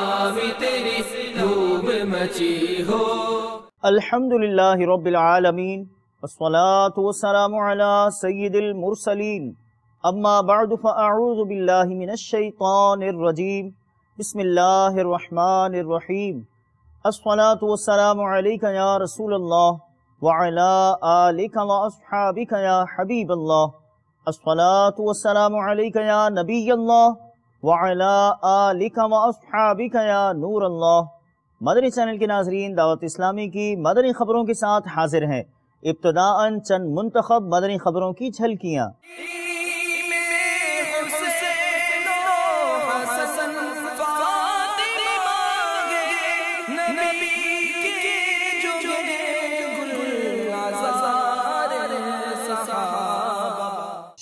اسلام تیری دھوم مچی ہو۔ الحمدللہ رب العالمین والصلاة والسلام علی سید المرسلین، اما بعد فاعوذ باللہ من الشیطان الرجیم، بسم اللہ الرحمن الرحیم۔ الصلاة والسلام علیک یا رسول اللہ وعلی آلک واصحابک یا حبیب اللہ، الصلاة والسلام علیک یا نبی اللہ وعلی آلک واصحابک یا نور اللہ۔ مدنی چینل کے ناظرین، دعوت اسلامی کی مدنی خبروں کے ساتھ حاضر ہیں۔ ابتداءً چند منتخب مدنی خبروں کی جھلکیاں۔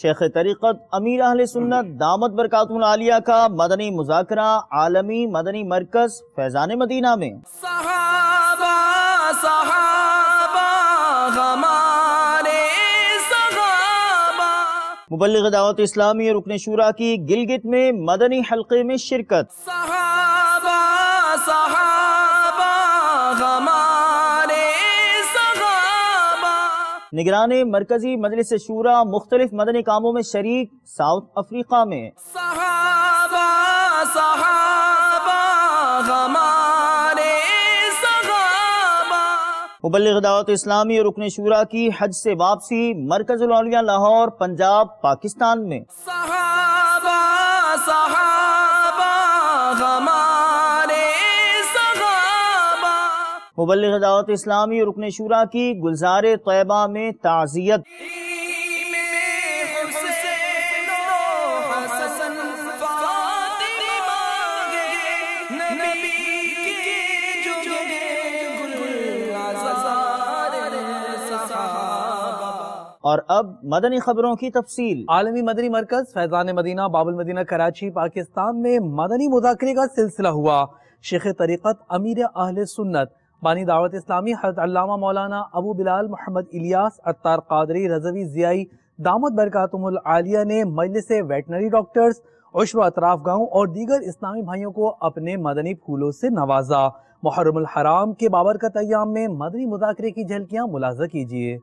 شیخ طریقت امیر اہل سنت دامت برکاتہ العالیہ کا مدنی مذاکرہ عالمی مدنی مرکز فیضان مدینہ میں۔ صحابہ ہمارے صحابہ۔ مبلغ دعوت اسلامی رکن شورا کی گلگت میں مدنی حلقے میں شرکت۔ صحابہ ہمارے صحابہ۔ نگران مرکزی مجلس شورا مختلف مدنی کاموں میں شریک ساؤتھ افریقہ میں۔ صحابہ ہمارے صحابہ۔ مبلغ دعوت اسلامی رکن شورا کی حج سے واپسی مرکز الاولیاء لاہور پنجاب پاکستان میں۔ صحابہ ہمارے صحابہ۔ مبلغ دعوت اسلامی رکن شورا کی گلزار طیبہ میں تعزیت۔ اور اب مدنی خبروں کی تفصیل۔ عالمی مدنی مرکز فیضان مدینہ باب المدینہ کراچی پاکستان میں مدنی مذاکرے کا سلسلہ ہوا۔ شیخ طریقت امیر اہل سنت بانی دعوت اسلامی حضرت علامہ مولانا ابو بلال محمد الیاس عطار قادری رضوی ضیائی دامت برکاتہم العالیہ نے مجلس ویٹنری ڈاکٹرز عشر و اطراف گاؤں اور دیگر اسلامی بھائیوں کو اپنے مدنی پھولوں سے نوازا۔ محرم الحرام کے بابرکت ایام میں مدنی مذاکرے کی جھلکیاں ملاحظہ کیجیے۔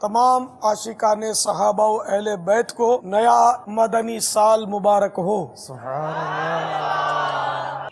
تمام عاشقان صحابہ و اہل بیت کو نیا مدنی سال مبارک ہو۔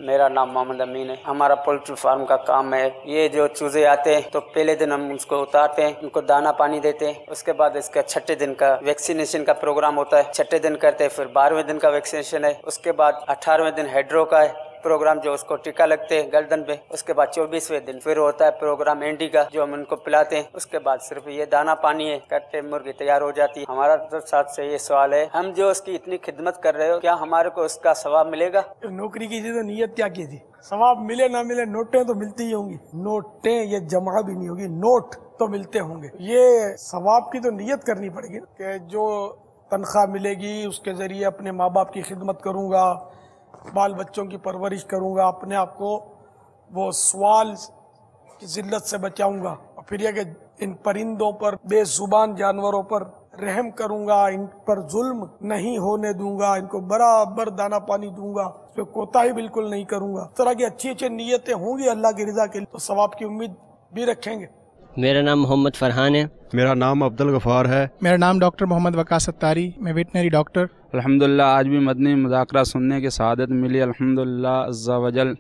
میرا نام محمد امین ہے۔ ہمارا پولٹری فارم کا کام ہے۔ یہ جو چوزے آتے ہیں تو پہلے دن ہم اس کو اتارتے ہیں، ان کو دانا پانی دیتے ہیں، اس کے بعد اس کا چھٹے دن کا ویکسینیشن کا پروگرام ہوتا ہے، چھٹے دن کرتے ہیں، پھر 12ویں دن کا ویکسینیشن ہے، اس کے بعد 18ویں دن ہیڈرو کا ہے پروگرام جو اس کو ٹیکا لگتے ہیں گردن پہ، اس کے بعد 24ویں دن پھر ہوتا ہے پروگرام اینڈی کا جو ہم ان کو پلاتے ہیں، اس کے بعد صرف یہ دانا پانی ہے کرتے مرغی تیار ہو جاتی ہے۔ ہمارا تو ساتھ سے یہ سوال ہے، ہم جو اس کی اتنی خدمت کر رہے ہو کیا ہمارے کو اس کا ثواب ملے گا؟ نوکری کی تھی تو نیت کیا کی تھی؟ ثواب ملے نہ ملے نوٹیں تو ملتی ہی ہوں گی، نوٹیں یہ جمع بھی نہیں ہوگی، نوٹ تو ملتے ہوں گے۔ یہ ثواب کی تو نیت کرنی پڑے گی کہ جو تنخواہ ملے گی اس کے ذریعے اپنے ماں باپ کی خدمت کروں گا، بال بچوں کی پرورش کروں گا، اپنے آپ کو وہ سوال کی ذلت سے بچاؤں گا، اور پھر یہ کہ ان پرندوں پر بے زبان جانوروں پر رحم کروں گا، ان پر ظلم نہیں ہونے دوں گا، ان کو برابر دانا پانی دوں گا، اس پہ کوتاہی بالکل نہیں کروں گا۔ اس طرح کی اچھی اچھی نیتیں ہوں گی اللہ کی رضا کے لیے تو ثواب کی امید بھی رکھیں گے۔ میرا نام محمد فرحان ہے۔ میرا نام عبدالغفار ہے۔ میرا نام ڈاکٹر محمد وقاص ستاری، میں ویٹنری ڈاکٹر۔ الحمدللہ آج بھی مدنی مذاکرہ سننے کی سعادت ملی، الحمدللہ عز و جل۔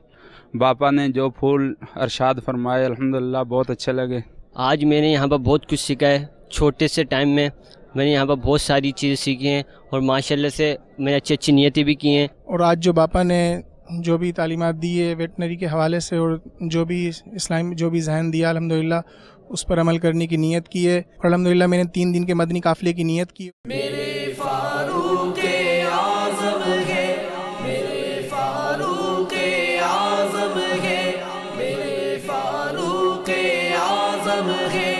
باپا نے جو پھول ارشاد فرمائے الحمدللہ بہت اچھے لگے۔ آج میں نے یہاں پر بہت کچھ سیکھا ہے، چھوٹے سے ٹائم میں میں نے یہاں پر بہت ساری چیزیں سیکھی ہیں اور ماشاءاللہ سے میں نے اچھی اچھی نیتیں بھی کی ہیں۔ اور آج جو باپا نے جو بھی تعلیمات دی ہے ویٹنری کے حوالے سے اور جو بھی اسلام جو بھی ذہن دیا الحمدللہ اس پر عمل کرنے کی نیت کی ہے، اور الحمدللہ میں نے 3 دن کے مدنی قافلے کی نیت کی۔ میرے فاروق اعظم ہے، میرے فاروق اعظم ہے، میرے فاروق اعظم ہے،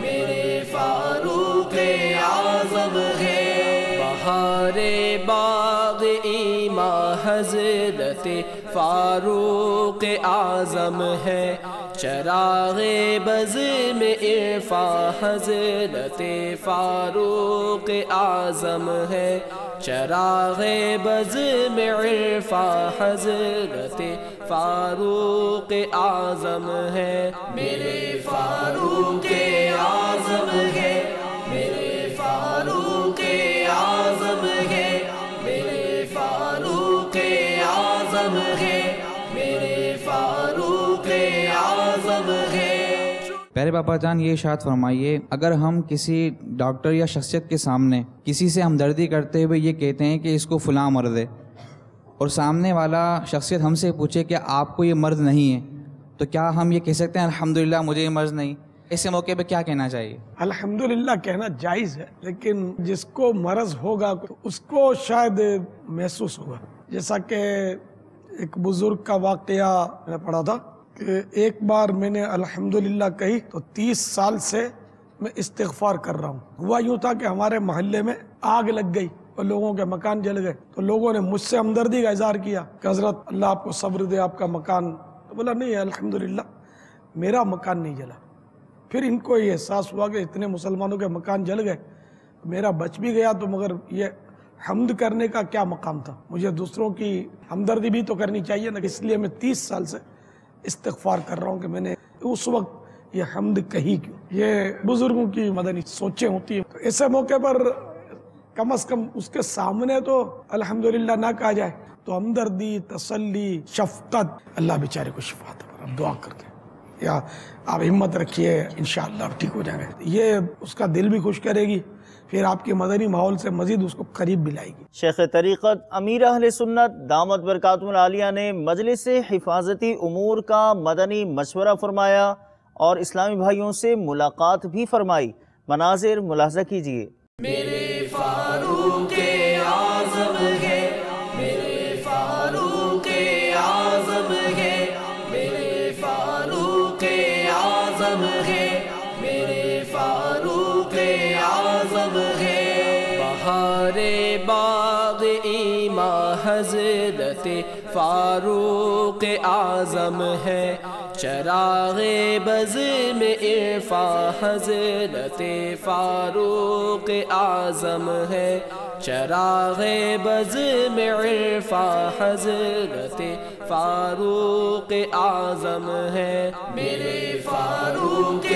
میرے فاروق اعظم ہے۔ بہار باغ ایماں حضرت فاروق اعظم ہے، چراغ بز میں عرفاں حضرت فاروق اعظم ہے، چراغ بز میں عرفاں حضرت فاروق اعظم ہے، میرے فاروق اعظم ہے، میرے فاروق اعظم ہے، میرے فاروق اعظم ہے، میرے فاروق اعظم ہے۔ پیارے باپا جان، یہ ارشاد فرمائیے، اگر ہم کسی ڈاکٹر یا شخصیت کے سامنے کسی سے ہمدردی کرتے ہوئے یہ کہتے ہیں کہ اس کو فلاں مرض ہے، اور سامنے والا شخصیت ہم سے پوچھے کہ آپ کو یہ مرض نہیں ہے، تو کیا ہم یہ کہہ سکتے ہیں الحمدللہ مجھے یہ مرض نہیں؟ ایسے موقع پہ کیا کہنا چاہیے؟ الحمدللہ کہنا جائز ہے، لیکن جس کو مرض ہوگا اس کو شاید محسوس ہوگا۔ جیسا کہ ایک بزرگ کا واقعہ میں نے پڑھا تھا کہ ایک بار میں نے الحمدللہ کہی تو 30 سال سے میں استغفار کر رہا ہوں۔ ہوا یوں تھا کہ ہمارے محلے میں آگ لگ گئی اور لوگوں کے مکان جل گئے، تو لوگوں نے مجھ سے ہمدردی کا اظہار کیا کہ حضرت اللہ آپ کو صبر دے، آپ کا مکان، تو بولا نہیں الحمدللہ میرا مکان نہیں جلا۔ پھر ان کو یہ احساس ہوا کہ اتنے مسلمانوں کے مکان جل گئے، میرا بچ بھی گیا، تو مگر یہ حمد کرنے کا کیا مقام تھا؟ مجھے دوسروں کی ہمدردی بھی تو کرنی چاہیے نا۔ اس لیے میں 30 سال سے استغفار کر رہا ہوں کہ میں نے اس وقت یہ حمد کہی کیوں۔ یہ بزرگوں کی مدنی سوچیں ہوتی ہیں، تو ایسے موقع پر کم از کم اس کے سامنے تو الحمدللہ نہ کہا جائے، تو ہمدردی، تسلی، شفقت، اللہ بیچارے کو شفا عطا کرے، آپ دعا کر دیں یا آپ ہمت رکھیے، انشاءاللہ آپ ٹھیک ہو جائیں گے۔ یہ اس کا دل بھی خوش کرے گی، پھر آپ کے مدنی ماحول سے مزید اس کو قریب بھی لائے گی۔ شیخ طریقت امیر اہل سنت دامت برکاتہ العالیہ نے مجلس حفاظتی امور کا مدنی مشورہ فرمایا اور اسلامی بھائیوں سے ملاقات بھی فرمائی۔ مناظر ملاحظہ کیجیے۔ میرے فاروق اعظم ہے، میرے فاروق اعظم ہے، میرے فاروق اعظم ہے، میرے فاروق اعظم ہے۔ بہار باغ ایماں حضرت فاروق اعظم ہے، چراغ بز میں عرفاں حضرت فاروق اعظم ہے، چراغ بز میں عرفاں حضرت فاروق اعظم ہے، میرے فاروق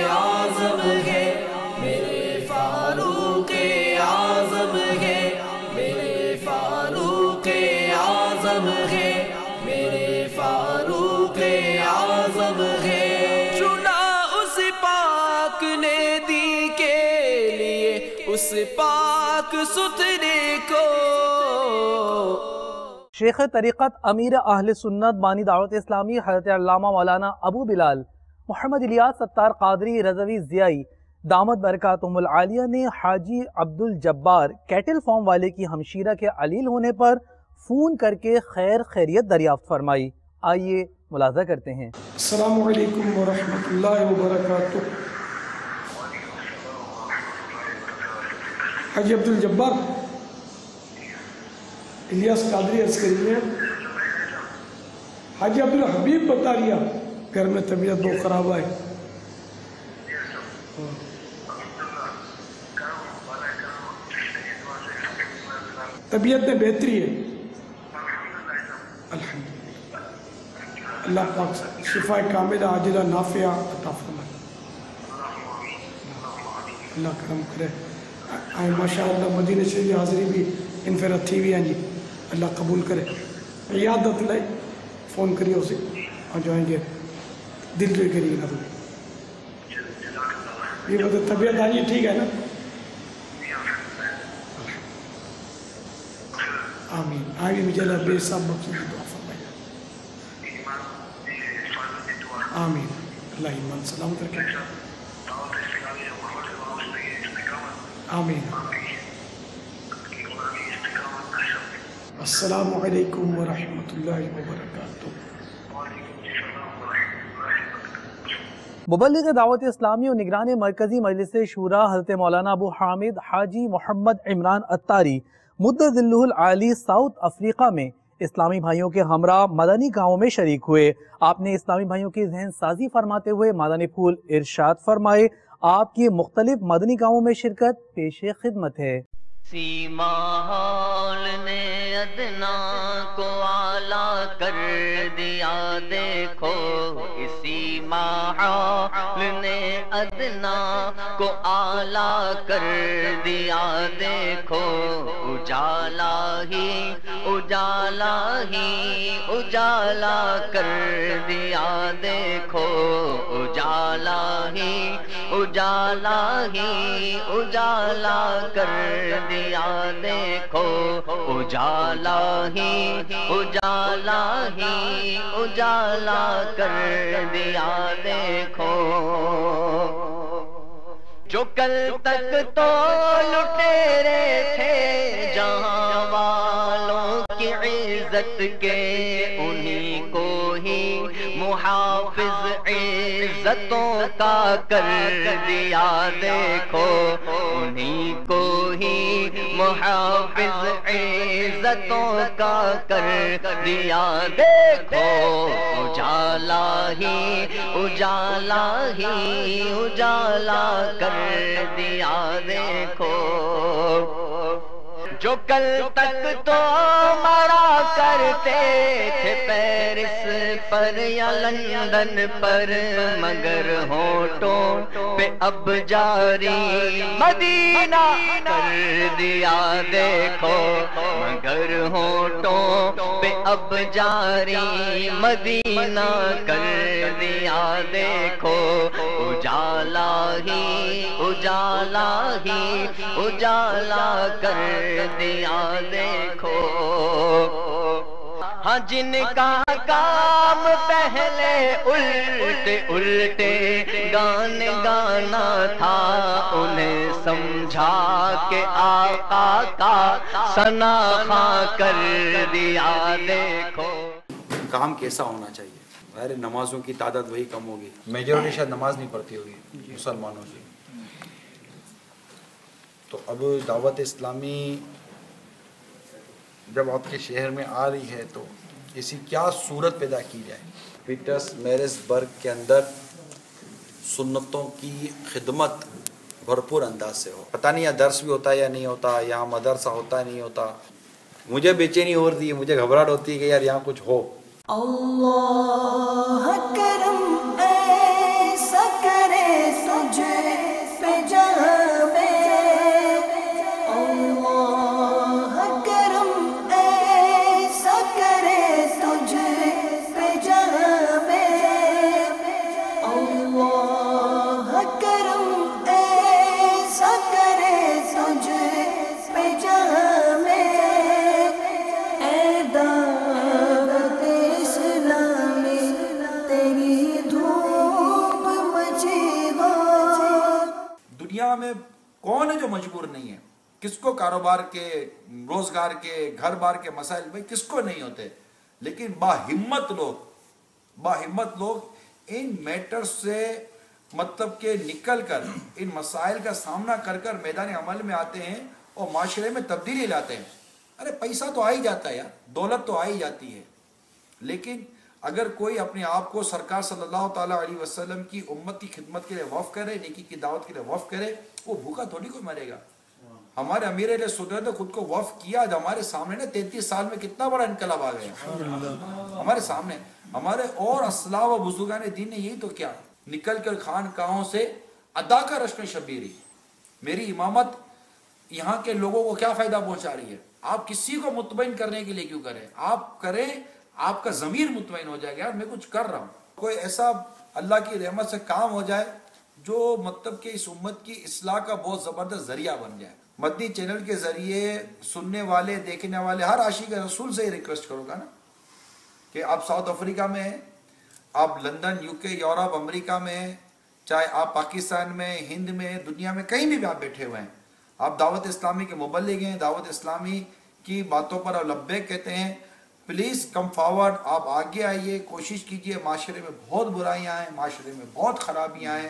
اعظم ہے، میرے فاروق اعظم ہے، میرے فاروق اعظم ہے، میرے فاروق اعظم ہے۔ چنا اس پاک نے دی کے لیے اس پاک ستھرے کو۔ شیخ طریقت امیر اہل سنت بانی دعوت اسلامی حضرت علامہ مولانا ابو بلال محمد الیاس ستار قادری رضوی ضیائی دامت برکاتہم العالیہ نے حاجی عبدالجبار کیٹل فارم والے کی ہمشیرہ کے علیل ہونے پر فون کر کے خیر خیریت دریافت فرمائی۔ آئیے ملاحظہ کرتے ہیں۔ السلام علیکم ورحمۃ اللہ وبرکاتہ۔ حاجی عبدالجبار الیاس قادری عسکری ہیں، حاجی عبدالحبیب بطاریہ گھر میں طبیعت بہت خراب ہے، طبیعت میں بہتری ہے الحمدللہ۔ اللہ پاک شفا کاملہ عاجلہ نافعہ عطا فرمائے، اللہ کرم کرے۔ ماشاءاللہ مدینہ شریف حاضری بھی انفراد تھی ہوئی ہیں جی، اللہ قبول کرے۔ عیادت لائے فون کریے اسے اور جائیں گے، دل جوئی کریے نا۔ یہ بتا طبیعت آئی ٹھیک ہے نا؟ آمین۔ آئیے مجھے اللہ بے صاحب بخشی کی دعا فرمائے، آمین۔ اللہ ایمان سلامت رکھے، آمین۔ السلام علیکم ورحمۃ اللہ وبرکاتہ۔ مبلغ دعوت اسلامی و نگران مرکزی مجلس شورا حضرت مولانا ابو حامد حاجی محمد عمران اتاری مدظلہ العالی ساؤتھ افریقہ میں اسلامی بھائیوں کے ہمراہ مدنی کاموں میں شریک ہوئے۔ آپ نے اسلامی بھائیوں کی ذہن سازی فرماتے ہوئے مدنی پھول ارشاد فرمائے۔ آپ کی مختلف مدنی کاموں میں شرکت پیش خدمت ہے۔ سیماحول نے ادنا کو اعلیٰ کر دیا دیکھو، اسی ماحول نے ادنا کو اعلیٰ کر دیا دیکھو، اجالا ہی اجالا ہی اجالا کر دیا دیکھو، اجالا ہی اجالا ہی اجالا کر دیا دیکھو، اجالا ہی اجالا ہی اجالا کر دیا دیکھو۔ جو کل تک تو لٹیرے تھے جہاں والوں کی عزت کے، انہیں کو ہی محافظ عزتوں کا کر دیا دیکھو، انہیں کو ہی محافظ عزتوں کا کر دیا دیکھو، اجالا ہی اجالا ہی اجالا کر دیا دیکھو۔ جو کل تک تو مرا کرتے تھے پیرس پر یا لندن پر، مگر ہونٹوں پہ اب جاری مدینہ کر دیا دیکھو، مگر ہونٹوں پہ اب جاری مدینہ کر دیا دیکھو، اجالا ہی اجالا ہی اجالا کر دیا دیکھو۔ ہاں جن کا کام پہلے الٹے الٹے گانے گانا تھا، انہیں سمجھا کہ آقا کا ثنا خواں کر دیا دیکھو۔ کام کیسا ہونا چاہیے؟ ظاہر نمازوں کی تعداد وہی کم ہوگی، میجورٹی شاید نماز نہیں پڑھتی ہوگی مسلمانوں کی۔ تو اب دعوت اسلامی جب آپ کے شہر میں آ رہی ہے تو ایسی کیا صورت پیدا کی جائے؟ پیٹرس میرس برگ کے اندر سنتوں کی خدمت بھرپور انداز سے ہو۔ پتہ نہیں یہاں درس بھی ہوتا ہے یا نہیں ہوتا، یہاں مدرسہ ہوتا ہے نہیں ہوتا، مجھے بے چینی ہو رہی ہے، مجھے گھبراہٹ ہوتی ہے کہ یار یہاں کچھ ہو۔ اللہ کرم ایسا کرے تجھے پہ جہاں میں، اللہ کرم ایسا کرے تجھے پہ جہاں میں، اللہ کرم ایسا کرے تجھے پہ جہاں میں، اے دعوت اسلامی تیری دھوپ مچی ہو۔ دنیا میں کون ہے جو مجبور نہیں ہے؟ کس کو کاروبار کے، روزگار کے، گھر بار کے مسائل بھائی کس کو نہیں ہوتے؟ لیکن باہمت لوگ ان میٹر سے مطلب کہ نکل کر ان مسائل کا سامنا کر کر میدان عمل میں آتے ہیں اور معاشرے میں تبدیلی لاتے ہیں۔ ارے پیسہ تو آ ہی جاتا ہے یار، دولت تو آ ہی جاتی ہے، لیکن اگر کوئی اپنے آپ کو سرکار صلی اللہ تعالیٰ علیہ وسلم کی امت کی خدمت کے لیے وقف کرے، نیکی کی دعوت کے لیے وقف کرے، وہ بھوکا تھوڑی کوئی مرے گا۔ ہمارے امیر علیہ سنت نے خود کو وقف کیا، جو ہمارے سامنے نا 33 سال میں کتنا بڑا انقلاب آ گیا ہمارے سامنے۔ ہمارے اور اسلاف و بزرگان دین نے یہی تو کیا، نکل کر خانقاہوں سے ادا کا رشم شبیری۔ میری امامت یہاں کے لوگوں کو کیا فائدہ پہنچا رہی ہے؟ آپ کسی کو مطمئن کرنے کے لیے کیوں کریں؟ آپ کریں، آپ کا ضمیر مطمئن ہو جائے گا، یار میں کچھ کر رہا ہوں۔ کوئی ایسا اللہ کی رحمت سے کام ہو جائے جو مطلب کہ اس امت کی اصلاح کا بہت زبردست ذریعہ بن جائے۔ مدنی چینل کے ذریعے سننے والے، دیکھنے والے ہر عاشق رسول سے ہی ریکویسٹ کروں گا نا کہ آپ ساؤتھ افریقہ میں ہیں، آپ لندن، یو کے، یورپ، امریکہ میں ہیں، چاہے آپ پاکستان میں، ہند میں، دنیا میں کہیں بھی آپ بیٹھے ہوئے ہیں، آپ دعوت اسلامی کے مبلغ ہیں، دعوت اسلامی کی باتوں پر آپ لبیک کہتے ہیں، پلیز کم فارورڈ، آپ آگے آئیے، کوشش کیجئے۔ معاشرے میں بہت برائیاں ہیں، معاشرے میں بہت خرابیاں ہیں،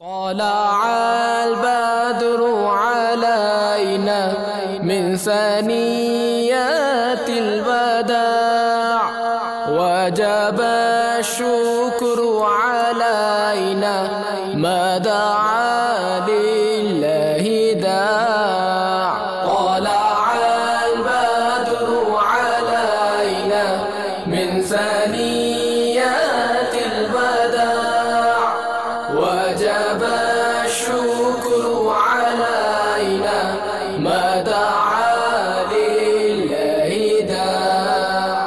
طلع البدر علينا من ثنيات الوداع وجب الشكر علينا ما دعا لله داع طلع البدر علينا من ثنيات الوداع وجب الشكر علينا ما دعا لله داع।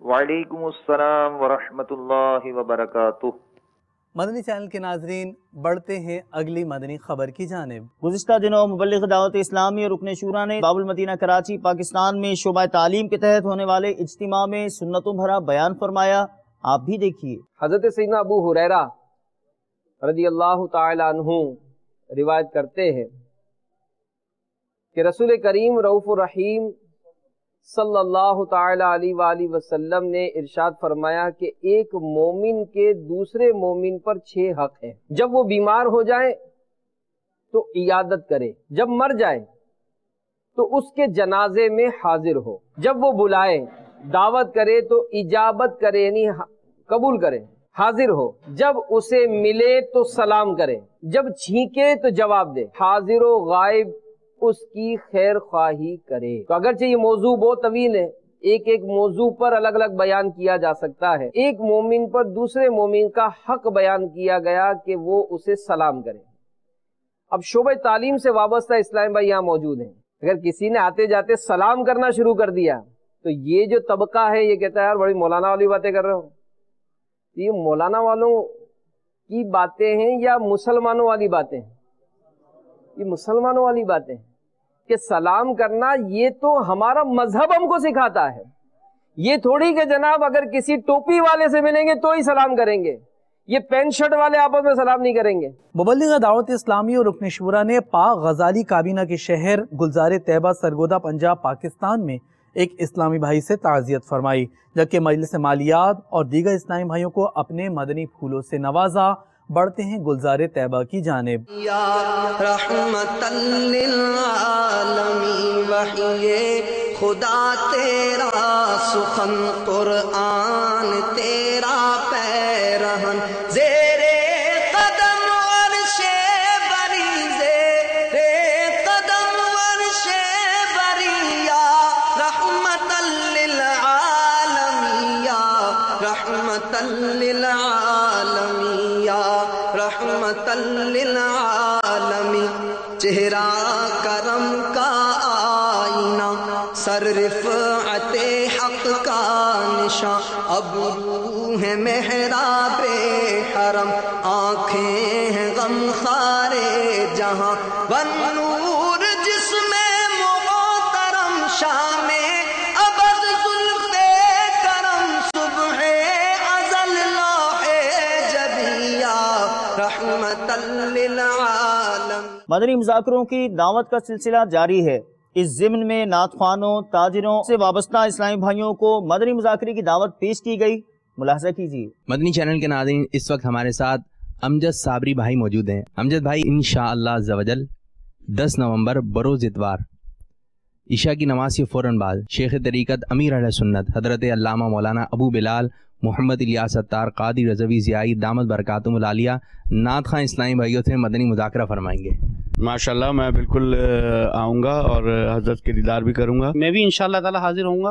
وعلیکم السلام ورحمۃ اللہ وبرکاتہ۔ مدنی چینل کے ناظرین، بڑھتے ہیں اگلی مدنی خبر کی جانب۔ گزشتہ دنوں مبلغ دعوت اسلامی اور رکن شورا نے باب المدینہ کراچی پاکستان میں شعبہ تعلیم کے تحت ہونے والے اجتماع میں سنتوں بھرا بیان فرمایا، آپ بھی دیکھیے۔ حضرت سیدنا ابو ہریرہ رضی اللہ تعالی عنہ روایت کرتے ہیں کہ رسول کریم رؤوف الرحیم صلی اللہ تعالی علیہ وآلہ وسلم نے ارشاد فرمایا کہ ایک مومن کے دوسرے مومن پر 6 حق ہیں۔ جب وہ بیمار ہو جائے تو عیادت کرے، جب مر جائے تو اس کے جنازے میں حاضر ہو، جب وہ بلائے دعوت کرے تو اجابت کرے، یعنی قبول کرے، حاضر ہو، جب اسے ملے تو سلام کرے، جب چھینکے تو جواب دے، حاضر و غائب اس کی خیر خواہی کرے۔ تو اگرچہ یہ موضوع بہت طویل ہے، ایک ایک موضوع پر الگ الگ بیان کیا جا سکتا ہے، ایک مومن پر دوسرے مومن کا حق بیان کیا گیا کہ وہ اسے سلام کرے۔ اب شعبہ تعلیم سے وابستہ اسلام بھائی یہاں موجود ہیں، اگر کسی نے آتے جاتے سلام کرنا شروع کر دیا تو یہ جو طبقہ ہے یہ کہتا ہے یار بڑی مولانا والی باتیں کر رہے ہو۔ یہ مولانا والوں کی باتیں ہیں یا مسلمانوں والی باتیں ہیں؟ یہ مسلمانوں والی باتیں ہیں کہ سلام کرنا یہ تو ہمارا مذہب ہم کو سکھاتا ہے، یہ تھوڑی کہ جناب اگر کسی ٹوپی والے سے ملیں گے تو ہی سلام کریں گے، یہ پینٹ شرٹ والے آپس میں سلام نہیں کریں گے۔ مبلغ دعوت اسلامی اور رکن شورا نے پاک غزالی کابینہ کے شہر گلزار طیبہ سرگودا پنجاب پاکستان میں ایک اسلامی بھائی سے تعزیت فرمائی، جبکہ مجلس مالیات اور دیگر اسلامی بھائیوں کو اپنے مدنی پھولوں سے نوازا۔ بڑھتے ہیں گلزار طیبہ کی جانب۔ یا رحمت للعالمین وحی خدا تیرا سخن قرآن تیرا پیرہن زیر قدم عرش بری زیر قدم عرش بری یا رحمت للعالمین یا رحمت للعالمین یا رحمت للعالمین، چہرہ کرم کا آئینہ، سر رفعت حق کا نشاں، اب روح ہے محراب حرم، آنکھیں ہیں غم خارے جہاں، والنور جس میں محترم، شام ابد زلف کرم، صبح ازل لوح جبیہ رحمت للعالم۔ مدنی مذاکروں کی دعوت کا سلسلہ جاری ہے۔ اس ضمن میں نعت خوانوں، تاجروں سے وابستہ اسلامی بھائیوں کو مدنی مذاکرے کی دعوت پیش کی گئی، ملاحظہ کیجیے۔ مدنی چینل کے ناظرین، اس وقت ہمارے ساتھ امجد صابری بھائی موجود ہیں۔ امجد بھائی انشاءاللہ عز و جل 10 نومبر بروز اتوار عشاء کی نماز کے فوراً بعد شیخ طریقت امیر اہل سنت حضرت علامہ مولانا ابو بلال محمد الیاس ستار قادری رضوی زیائی دامت برکاتہم العالیہ نعت خواں اسلامی بھائیوں سے مدنی مذاکرہ فرمائیں گے۔ ماشاءاللہ میں بالکل آؤں گا اور حضرت کے دیدار بھی کروں گا۔ میں بھی انشاءاللہ تعالی حاضر ہوں گا،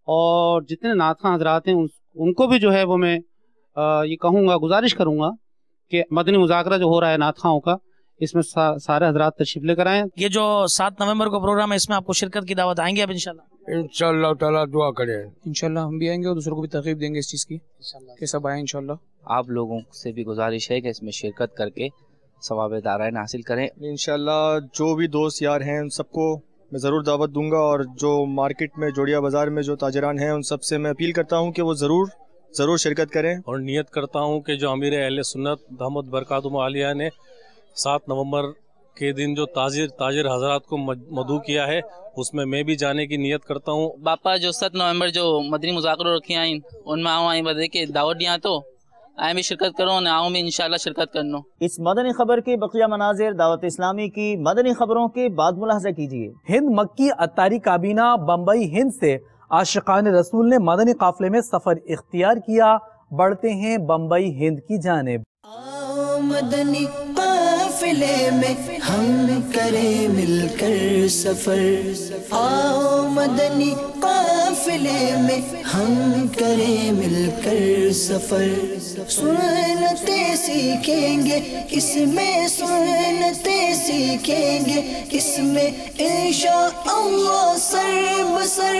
اور جتنے نعت خواں حضرات ہیں ان کو بھی جو ہے وہ میں یہ کہوں گا، گزارش کروں گا کہ مدنی مذاکرہ جو ہو رہا ہے نعت خواہوں کا، اس میں سارے حضرات تشریف لے کر آئیں۔ یہ جو 7 نومبر کو پروگرام ہے، اس میں آپ کو شرکت کی دعوت آئیں گے اب انشاءاللہ؟ انشاءاللہ تعالی دعا کریں، انشاءاللہ ہم بھی آئیں گے اور دوسروں کو بھی ترغیب دیں گے اس چیز کی کہ سب آئیں انشاءاللہ۔ آپ لوگوں سے بھی گزارش ہے کہ اس میں شرکت کر کے ثواب دارین حاصل کریں۔ انشاءاللہ جو بھی دوست یار ہیں ان سب کو میں ضرور دعوت دوں گا، اور جو مارکیٹ میں جوڑیا بازار میں جو تاجران ہیں ان سب سے میں اپیل کرتا ہوں کہ وہ ضرور شرکت کریں، اور نیت کرتا ہوں کہ جو امیر اہل سنت دامت برکاتہم العالیہ نے 7 نومبر کے دن جو تاجر حضرات کو مدعو کیا ہے اس میں بھی جانے کی نیت کرتا ہوں۔ باپا جو 7 نومبر جو مدنی مذاکرہ رکھی آئیں ان میں آؤں بدے کے دعوت دیا تو آئیں بھی شرکت کروں، آؤں بھی انشاءاللہ شرکت کرنو۔ اس مدنی خبر کے بقیہ مناظر دعوت اسلامی کی مدنی خبروں کے بعد ملاحظہ کیجیے۔ ہند مکی اتاری کابینہ بمبئی ہند سے عاشقان رسول نے مدنی قافلے میں سفر اختیار کیا۔ بڑھتے ہیں بمبئی ہند کی جانب۔ مدنی قافلے میں ہم کریں مل کر سفر، آؤ مدنی قافلے میں ہم کریں مل کر سفر، سنتیں سیکھیں گے اس میں، سنتیں سیکھیں گے اس میں انشاءاللہ سر بسر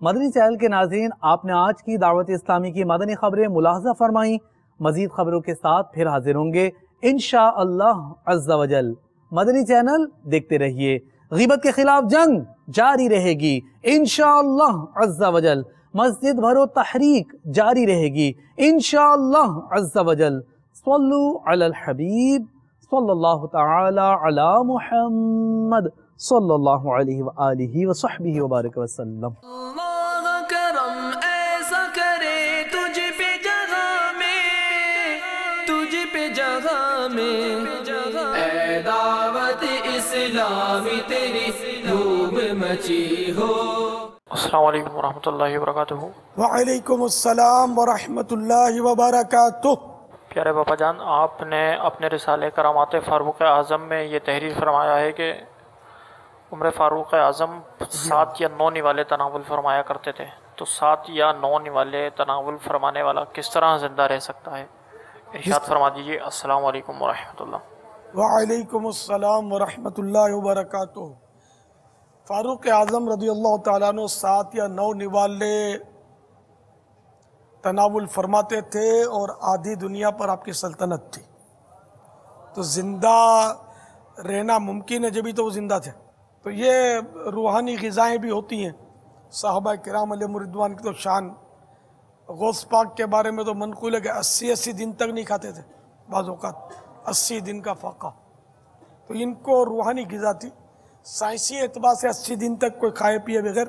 مدنی چینل کے ناظرین، آپ نے آج کی دعوت اسلامی کی مدنی خبریں ملاحظہ فرمائیں۔ مزید خبروں کے ساتھ پھر حاضر ہوں گے انشاءاللہ عز و جل۔ مدنی چینل دیکھتے رہیے۔ غیبت کے خلاف جنگ جاری رہے گی انشاءاللہ عز و جل۔ مسجد بھرو تحریک جاری رہے گی انشاءاللہ عز و جل۔ صلو علی الحبیب صلی اللہ تعالی علی محمد صلی اللہ علیہ وآلہ وصحبہ وبارک وسلم۔ اللہ کرم ایسا کرے تجھ پہ جگہ میں، تجھ پہ جگہ میں، اے دعوت اسلامی تیری دھوم مچی ہو۔ السلام علیکم ورحمۃ اللہ وبرکاتہ۔ وعلیکم السلام ورحمۃ اللہ وبرکاتہ۔ پیارے باپا جان، آپ نے اپنے رسالے کرامات فاروق اعظم میں یہ تحریر فرمایا ہے کہ عمر فاروق اعظم 7 یا 9 نوالے تناول فرمایا کرتے تھے، تو 7 یا 9 نوالے تناول فرمانے والا کس طرح زندہ رہ سکتا ہے؟ ارشاد فرما دیجیے۔ السلام علیکم ورحمۃ اللہ۔ وعلیکم السلام ورحمۃ اللہ وبرکاتہ۔ فاروق اعظم رضی اللہ تعالیٰ عنہ 7 یا 9 نوالے تناول فرماتے تھے اور آدھی دنیا پر آپ کی سلطنت تھی، تو زندہ رہنا ممکن ہے جبھی تو وہ زندہ تھے۔ تو یہ روحانی غذائیں بھی ہوتی ہیں۔ صحابہ کرام علیہ رضوان کی تو شان، غوث پاک کے بارے میں تو منقول ہے کہ 80 دن تک نہیں کھاتے تھے، بعض اوقات 80 دن کا فاقہ۔ تو ان کو روحانی غذا تھی۔ سائنسی اعتبار سے 80 دن تک کوئی کھائے پیے بغیر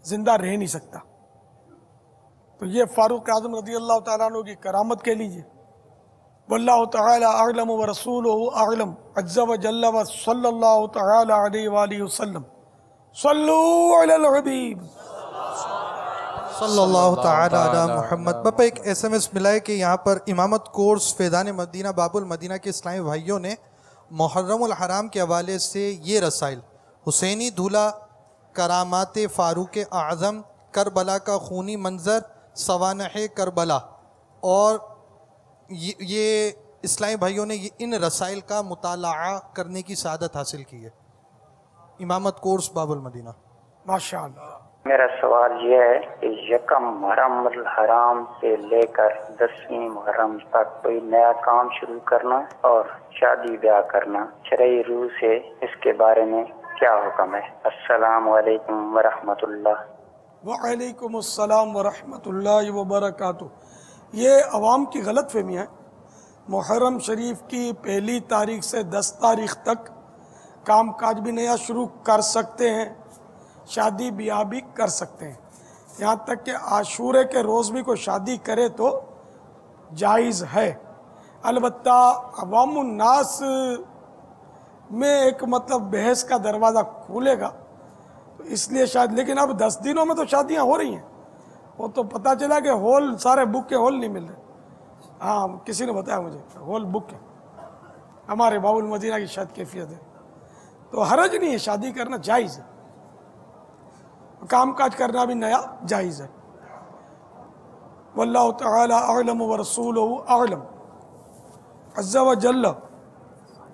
زندہ رہ نہیں سکتا۔ تو یہ فاروق اعظم رضی اللہ تعالیٰ عنہ کی کرامت کہہ لیجیے۔ واللہ تعالی اعلم ورسولہ اعلم عز و جل و صلی اللہ تعالی علیہ وآلہ وسلم۔ صلو علی الحبیب صلی اللہ تعالی علی محمد۔ باپا ایک ایس ایم ایس ملا ہے کہ یہاں پر امامت کورس فیضان مدینہ باب المدینہ کے اسلامی بھائیوں نے محرم الحرام کے حوالے سے یہ رسائل: حسینی دھولا، کرامات فاروق اعظم، کربلا کا خونی منظر، سوانح کربلا، اور یہ اسلامی بھائیوں نے ان رسائل کا مطالعہ کرنے کی سعادت حاصل کی ہے۔ امامت کورس باب المدینہ۔ ماشاءاللہ۔ میرا سوال یہ ہے کہ 1 محرم الحرام سے لے کر 10ویں محرم تک کوئی نیا کام شروع کرنا اور شادی بیاہ کرنا شرعی روح سے، اس کے بارے میں کیا حکم ہے؟ السلام علیکم ورحمۃ اللہ۔ وعلیکم السلام ورحمۃ اللہ وبرکاتہ۔ یہ عوام کی غلط فہمی ہے۔ محرم شریف کی 1 تاریخ سے 10 تاریخ تک کام کاج بھی نیا شروع کر سکتے ہیں، شادی بیاہ بھی کر سکتے ہیں، یہاں تک کہ عاشورے کے روز بھی کوئی شادی کرے تو جائز ہے۔ البتہ عوام الناس میں ایک بحث کا دروازہ کھولے گا، تو اس لیے شاید، لیکن اب 10 دنوں میں تو شادیاں ہو رہی ہیں۔ وہ تو پتہ چلا کہ ہال سارے بک کے ہال نہیں مل رہے۔ ہاں، کسی نے بتایا مجھے ہال بک ہے، ہمارے باب المدینہ کی شاید کیفیت ہے۔ تو حرج نہیں ہے، شادی کرنا جائز ہے، کام کاج کرنا بھی نیا جائز ہے۔ واللہ تعالی اعلم ورسولہ اعلم عز و جل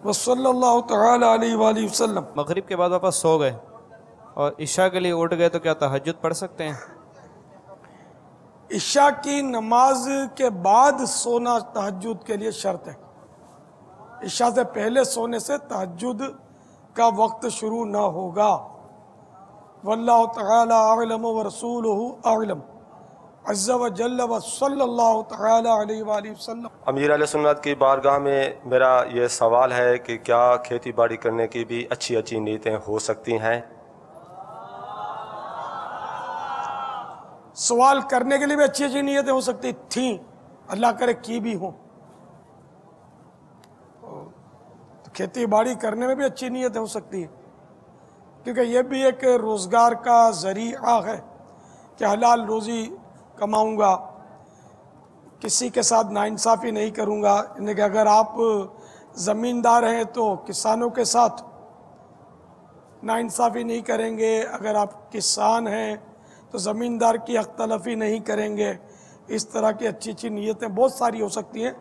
وصلی اللہ تعالی علیہ وآلہ وسلم۔ مغرب کے بعد واپس سو گئے اور عشاء کے لیے اٹھ گئے تو کیا تہجد پڑھ سکتے ہیں؟ عشاء کی نماز کے بعد سونا تہجد کے لیے شرط ہے۔ عشاء سے پہلے سونے سے تہجد کا وقت شروع نہ ہوگا۔ واللہ تعالی اعلم ورسولہ اعلم عز و جل و صلی اللہ تعالی علیہ وآلہ وسلم۔ امیر اہل سنت کی بارگاہ میں میرا یہ سوال ہے کہ کیا کھیتی باڑی کرنے کی بھی اچھی نیتیں ہو سکتی ہیں؟ سوال کرنے کے لیے بھی اچھی نیتیں ہو سکتی تھیں، اللہ کرے کی بھی ہوں۔ کھیتی باڑی کرنے میں بھی اچھی نیتیں ہو سکتی ہیں، کیونکہ یہ بھی ایک روزگار کا ذریعہ ہے کہ حلال روزی کماؤں گا، کسی کے ساتھ ناانصافی نہیں کروں گا۔ یعنی کہ اگر آپ زمیندار ہیں تو کسانوں کے ساتھ ناانصافی نہیں کریں گے، اگر آپ کسان ہیں تو زمیندار کی حق تلفی نہیں کریں گے۔ اس طرح کی اچھی نیتیں بہت ساری ہو سکتی ہیں،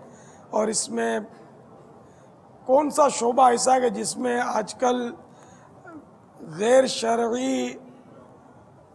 اور اس میں کون سا شعبہ ایسا ہے کہ جس میں آج کل غیر شرعی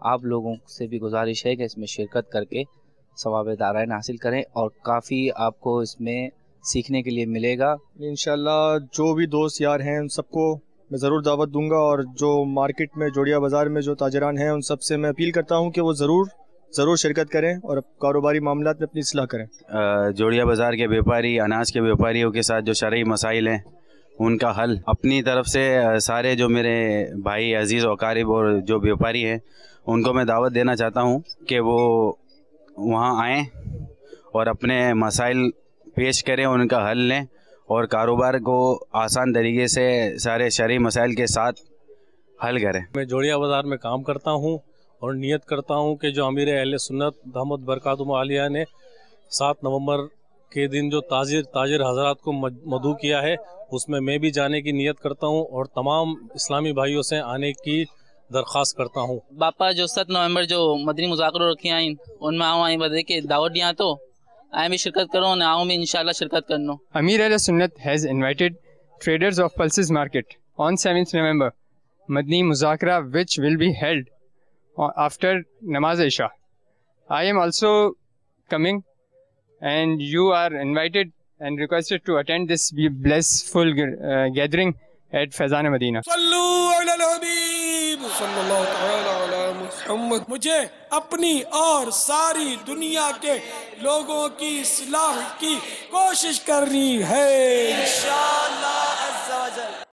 آپ لوگوں سے بھی گزارش ہے کہ اس میں شرکت کر کے ثواب دارین حاصل کریں اور کافی آپ کو اس میں سیکھنے کے لیے ملے گا. انشاءاللہ جو بھی دوست یار ہیں ان سب کو میں ضرور دعوت دوں گا، اور جو مارکیٹ میں جوڑیا بازار میں جو تاجران ہیں ان سب سے میں اپیل کرتا ہوں کہ وہ ضرور شرکت کریں اور کاروباری معاملات میں اپنی اصلاح کریں. جوڑیا بازار کے بیوپاری، اناج کے بیوپاریوں کے ساتھ جو شرعی مسائل ہیں ان کا حل اپنی طرف سے سارے جو میرے بھائی عزیز و اقارب اور جو بیوپاری ہیں ان کو میں دعوت دینا چاہتا ہوں کہ وہ وہاں آئیں اور اپنے مسائل پیش کریں، ان کا حل لیں اور کاروبار کو آسان طریقے سے سارے شرعی مسائل کے ساتھ حل کریں. میں جوڑیا بازار میں کام کرتا ہوں اور نیت کرتا ہوں کہ جو امیر اہل سنت دامت برکاتہم عالیہ نے 7 نومبر کے دن جو تاجر حضرات کو مدعو کیا ہے اس میں بھی جانے کی نیت کرتا ہوں اور تمام اسلامی بھائیوں سے آنے کی درخواست کرتا ہوں. باپا جو 7 نومبر جو مدنی مذاکروں رکھی آئیں ان میں آؤں بدے کے دعوت دیا تو آئیں بھی شرکت کروں اور آؤں بھی انشاءاللہ شرکت کرنا. Amir Ahl Sunnat has invited traders of pulses market on 7th November Madni Muzakara which will be held after Namaz Isha. I am also coming and you are invited and requested to attend this blissful gathering at Faizan Madina. صلو علی الحبیب صلی اللہ تعالی علی محمد. مجھے اپنی اور ساری دنیا کے لوگوں کی اصلاح کی کوشش کرنی ہے انشاءاللہ.